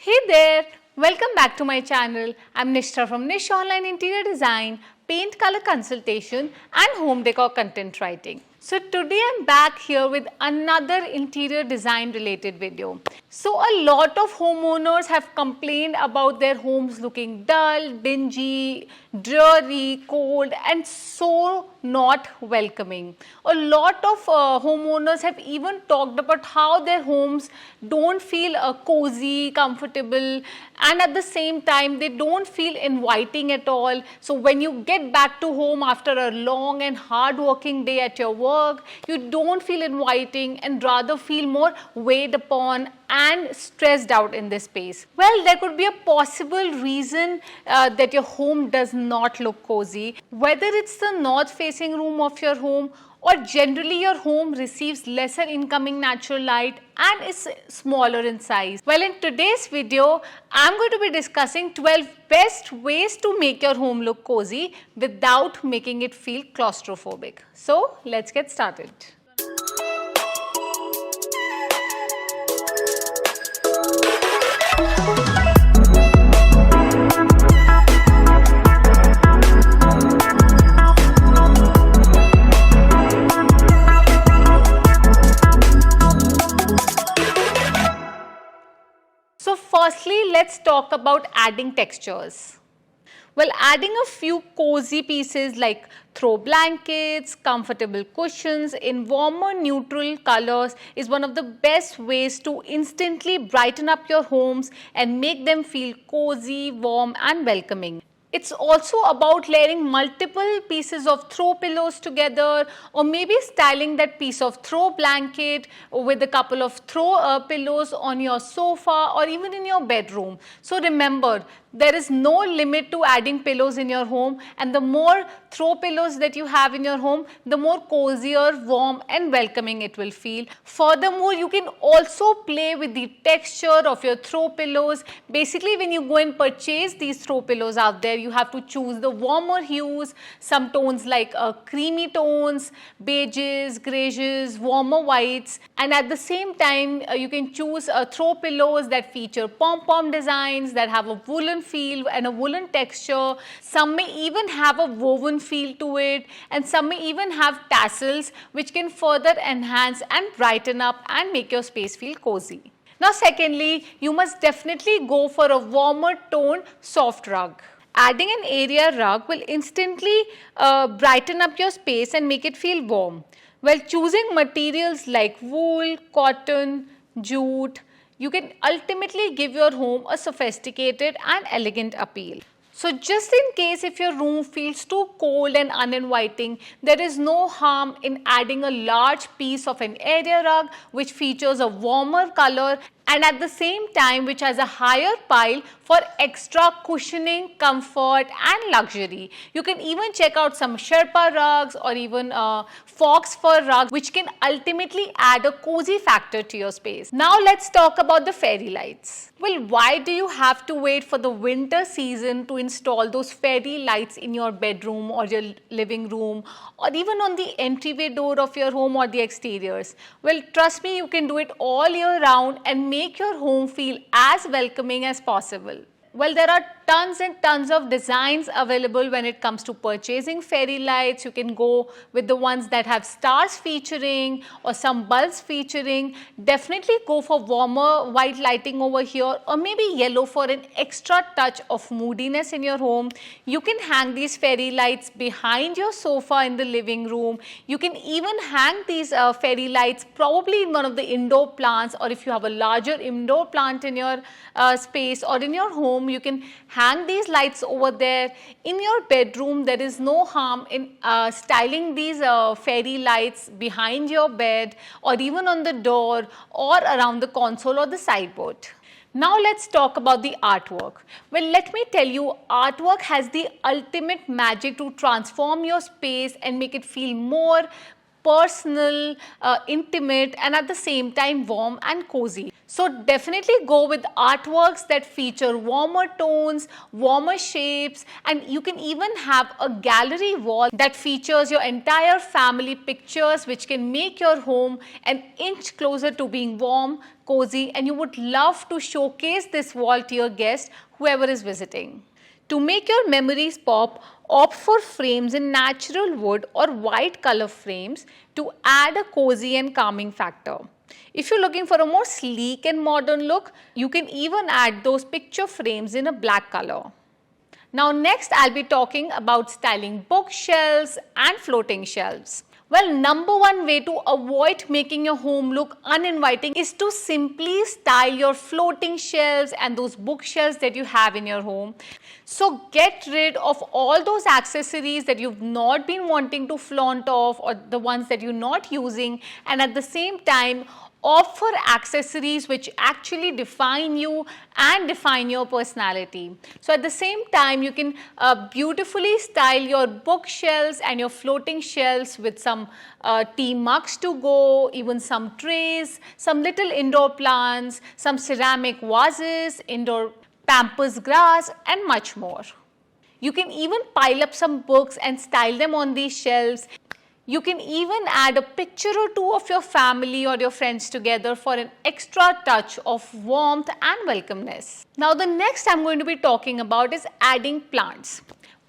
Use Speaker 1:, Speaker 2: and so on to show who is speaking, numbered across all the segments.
Speaker 1: Hey there, welcome back to my channel. I'm Nishta from Nish Online Interior Design, Paint Color Consultation and Home Decor Content Writing. So today I'm back here with another interior design related video. So a lot of homeowners have complained about their homes looking dull, dingy, dreary, cold and so not welcoming. A lot of homeowners have even talked about how their homes don't feel cozy, comfortable and at the same time they don't feel inviting at all. So when you get back to home after a long and hard working day at your work, you don't feel inviting and rather feel more weighed upon and stressed out in this space. Well, there could be a possible reason that your home does not look cozy, whether it's the north facing room of your home or generally your home receives lesser incoming natural light and is smaller in size. Well, in today's video, I'm going to be discussing 12 best ways to make your home look cozy without making it feel claustrophobic. So, let's get started. So firstly, let's talk about adding textures. Well, adding a few cozy pieces like throw blankets, comfortable cushions in warmer neutral colors is one of the best ways to instantly brighten up your homes and make them feel cozy, warm and welcoming. It's also about layering multiple pieces of throw pillows together or maybe styling that piece of throw blanket with a couple of throw pillows on your sofa or even in your bedroom. So remember, there is no limit to adding pillows in your home and the more throw pillows that you have in your home, the more cozier, warm and welcoming it will feel. Furthermore, you can also play with the texture of your throw pillows. Basically, when you go and purchase these throw pillows out there, you have to choose the warmer hues, some tones like creamy tones, beiges, grays, warmer whites and at the same time you can choose throw pillows that feature pom-pom designs that have a woolen feel and a woolen texture. Some may even have a woven feel to it and some may even have tassels which can further enhance and brighten up and make your space feel cozy. Now secondly, you must definitely go for a warmer toned soft rug. Adding an area rug will instantly brighten up your space and make it feel warm. Well, choosing materials like wool, cotton, jute, you can ultimately give your home a sophisticated and elegant appeal. So just in case if your room feels too cold and uninviting, there is no harm in adding a large piece of an area rug which features a warmer color and at the same time which has a higher pile for extra cushioning, comfort and luxury. You can even check out some Sherpa rugs or even fox fur rugs which can ultimately add a cozy factor to your space. Now let's talk about the fairy lights. Well, why do you have to wait for the winter season to install those fairy lights in your bedroom or your living room or even on the entryway door of your home or the exteriors? Well, trust me, you can do it all year round and make your home feel as welcoming as possible. Well, there are tons and tons of designs available when it comes to purchasing fairy lights. You can go with the ones that have stars featuring or some bulbs featuring. Definitely go for warmer white lighting over here or maybe yellow for an extra touch of moodiness in your home. You can hang these fairy lights behind your sofa in the living room. You can even hang these fairy lights probably in one of the indoor plants or if you have a larger indoor plant in your space or in your home, you can hang these lights over there. In your bedroom, there is no harm in styling these fairy lights behind your bed or even on the door or around the console or the sideboard. Now let's talk about the artwork. Well, let me tell you, artwork has the ultimate magic to transform your space and make it feel more personal, intimate, and at the same time warm and cozy. So definitely go with artworks that feature warmer tones, warmer shapes, and you can even have a gallery wall that features your entire family pictures, which can make your home an inch closer to being warm, cozy, and you would love to showcase this wall to your guest, whoever is visiting. To make your memories pop, opt for frames in natural wood or white color frames to add a cozy and calming factor. If you're looking for a more sleek and modern look, you can even add those picture frames in a black color. Now next I'll be talking about styling bookshelves and floating shelves. Well, number one way to avoid making your home look uninviting is to simply style your floating shelves and those bookshelves that you have in your home. So get rid of all those accessories that you've not been wanting to flaunt off, or the ones that you're not using, and at the same time opt for accessories which actually define you and define your personality. So at the same time, you can beautifully style your bookshelves and your floating shelves with some tea mugs to go, even some trays, some little indoor plants, some ceramic vases, indoor pampas grass, and much more. You can even pile up some books and style them on these shelves. You can even add a picture or two of your family or your friends together for an extra touch of warmth and welcomeness. Now the next I'm going to be talking about is adding plants.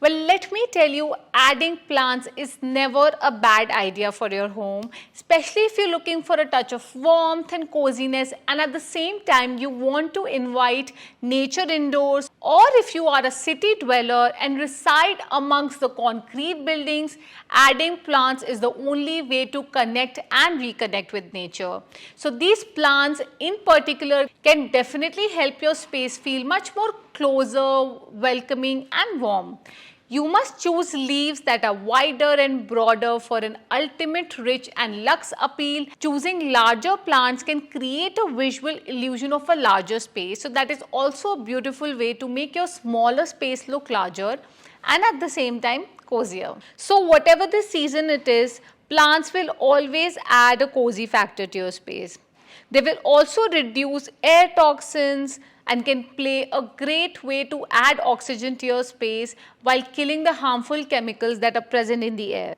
Speaker 1: Well, let me tell you, adding plants is never a bad idea for your home, especially if you're looking for a touch of warmth and coziness, and at the same time you want to invite nature indoors, or if you are a city dweller and reside amongst the concrete buildings, adding plants is the only way to connect and reconnect with nature. So these plants in particular can definitely help your space feel much more closer, welcoming and warm. You must choose leaves that are wider and broader for an ultimate rich and luxe appeal. Choosing larger plants can create a visual illusion of a larger space. So that is also a beautiful way to make your smaller space look larger and at the same time cozier. So whatever the season it is, plants will always add a cozy factor to your space. They will also reduce air toxins and can play a great way to add oxygen to your space while killing the harmful chemicals that are present in the air.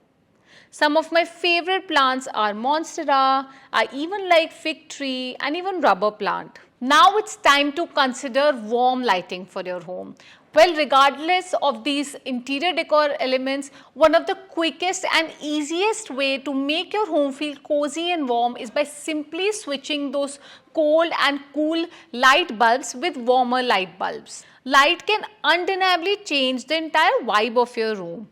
Speaker 1: Some of my favorite plants are monstera, I even like fig tree and even rubber plant. Now it's time to consider warm lighting for your home. Well, regardless of these interior decor elements, one of the quickest and easiest way to make your home feel cozy and warm is by simply switching those cold and cool light bulbs with warmer light bulbs. Light can undeniably change the entire vibe of your room.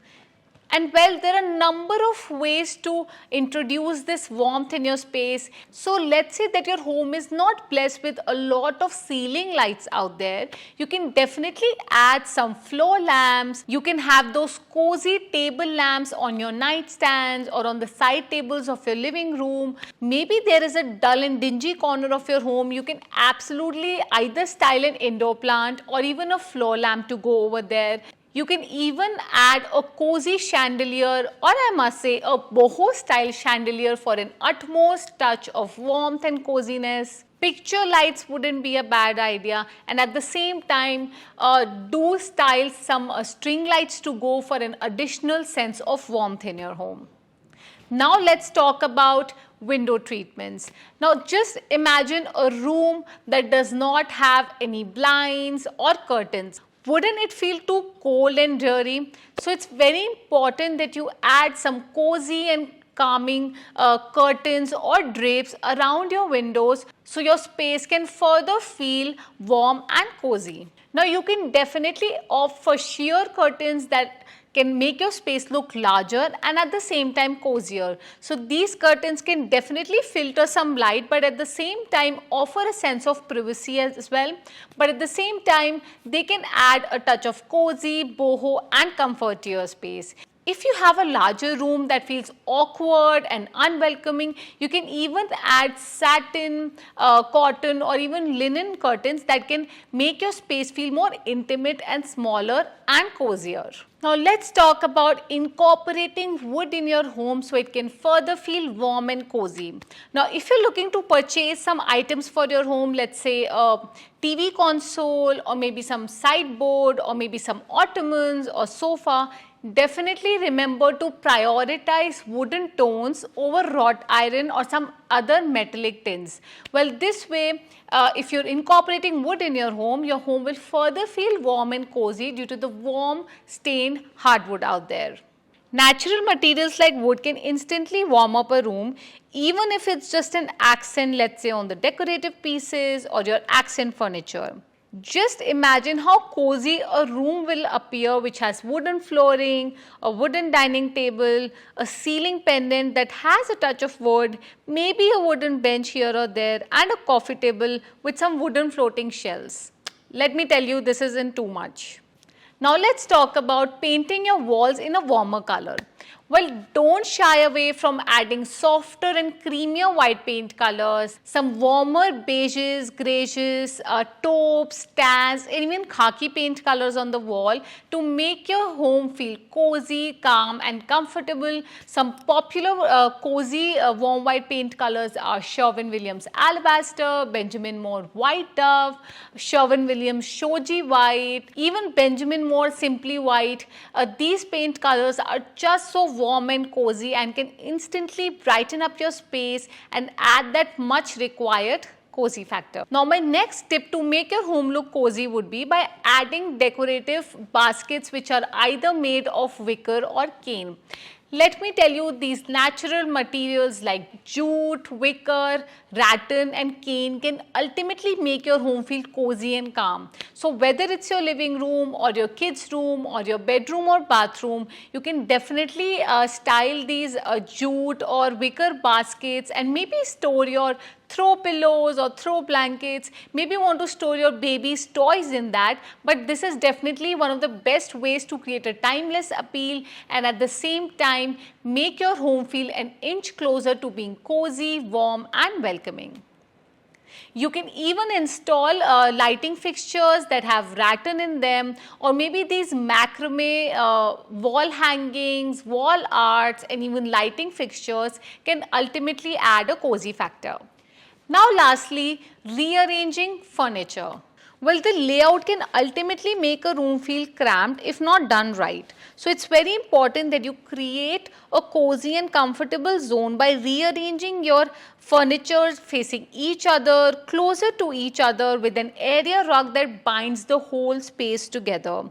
Speaker 1: And well, there are a number of ways to introduce this warmth in your space. So let's say that your home is not blessed with a lot of ceiling lights out there. You can definitely add some floor lamps. You can have those cozy table lamps on your nightstands or on the side tables of your living room. Maybe there is a dull and dingy corner of your home. You can absolutely either style an indoor plant or even a floor lamp to go over there. You can even add a cozy chandelier, or I must say a boho style chandelier for an utmost touch of warmth and coziness. Picture lights wouldn't be a bad idea, and at the same time do style some string lights to go for an additional sense of warmth in your home. Now let's talk about window treatments. Now just imagine a room that does not have any blinds or curtains. Wouldn't it feel too cold and dreary? So it's very important that you add some cozy and calming curtains or drapes around your windows so your space can further feel warm and cozy. Now you can definitely opt for sheer curtains that can make your space look larger and at the same time cozier. So these curtains can definitely filter some light, but at the same time offer a sense of privacy as well. But at the same time, they can add a touch of cozy, boho and comfort to your space. If you have a larger room that feels awkward and unwelcoming, you can even add satin, cotton or even linen curtains that can make your space feel more intimate and smaller and cozier. Now let's talk about incorporating wood in your home so it can further feel warm and cozy. Now if you're looking to purchase some items for your home, let's say a TV console or maybe some sideboard or maybe some ottomans or sofa, definitely remember to prioritize wooden tones over wrought iron or some other metallic tints. Well, this way, if you're incorporating wood in your home will further feel warm and cozy due to the warm stained hardwood out there. Natural materials like wood can instantly warm up a room, even if it's just an accent, let's say on the decorative pieces or your accent furniture. Just imagine how cozy a room will appear which has wooden flooring, a wooden dining table, a ceiling pendant that has a touch of wood, maybe a wooden bench here or there, and a coffee table with some wooden floating shelves. Let me tell you, this isn't too much. Now let's talk about painting your walls in a warmer color. Well, don't shy away from adding softer and creamier white paint colors, some warmer beiges, greys, taupes, tans, and even khaki paint colors on the wall to make your home feel cozy, calm and comfortable. Some popular cozy warm white paint colors are Sherwin-Williams Alabaster, Benjamin Moore White Dove, Sherwin-Williams Shoji White, even Benjamin Moore Simply White. These paint colors are just so warm and cozy and can instantly brighten up your space and add that much required cozy factor. Now my next tip to make your home look cozy would be by adding decorative baskets which are either made of wicker or cane. Let me tell you, these natural materials like jute, wicker, rattan and cane can ultimately make your home feel cozy and calm. So whether it's your living room or your kids' room or your bedroom or bathroom, you can definitely style these jute or wicker baskets and maybe store your throw pillows or throw blankets. Maybe you want to store your baby's toys in that, but this is definitely one of the best ways to create a timeless appeal and at the same time make your home feel an inch closer to being cozy, warm and welcoming. You can even install lighting fixtures that have rattan in them, or maybe these macrame wall hangings, wall arts and even lighting fixtures can ultimately add a cozy factor. Now lastly, rearranging furniture. Well, the layout can ultimately make a room feel cramped if not done right. So it's very important that you create a cozy and comfortable zone by rearranging your furniture facing each other, closer to each other with an area rug that binds the whole space together.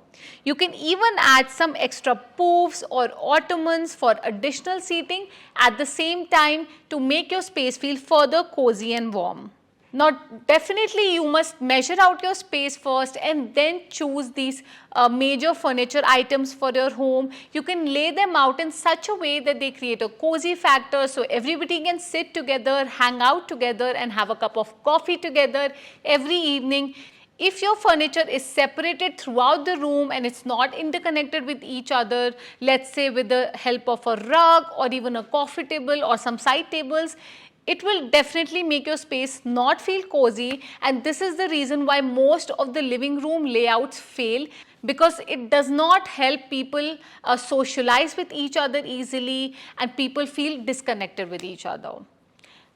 Speaker 1: You can even add some extra poofs or ottomans for additional seating at the same time to make your space feel further cozy and warm. Now definitely you must measure out your space first and then choose these major furniture items for your home. You can lay them out in such a way that they create a cozy factor so everybody can sit together, hang out together and have a cup of coffee together every evening. If your furniture is separated throughout the room and it's not interconnected with each other, let's say with the help of a rug or even a coffee table or some side tables, it will definitely make your space not feel cozy, and this is the reason why most of the living room layouts fail, because it does not help people socialize with each other easily and people feel disconnected with each other.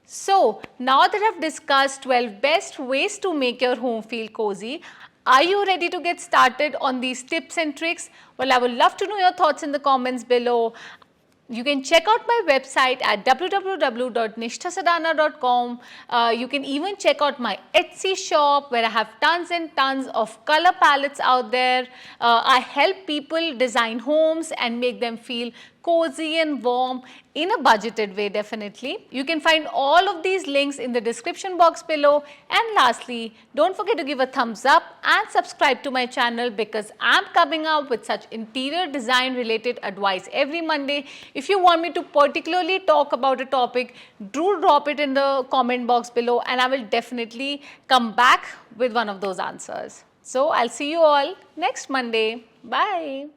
Speaker 1: So now that I've discussed 12 best ways to make your home feel cozy, are you ready to get started on these tips and tricks? Well, I would love to know your thoughts in the comments below. You can check out my website at www.nishthasadhana.com. You can even check out my Etsy shop where I have tons and tons of color palettes out there. I help people design homes and make them feel cozy and warm in a budgeted way definitely. You can find all of these links in the description box below. And lastly, don't forget to give a thumbs up and subscribe to my channel because I'm coming up with such interior design related advice every Monday. If you want me to particularly talk about a topic, do drop it in the comment box below and I will definitely come back with one of those answers. So I'll see you all next Monday. Bye.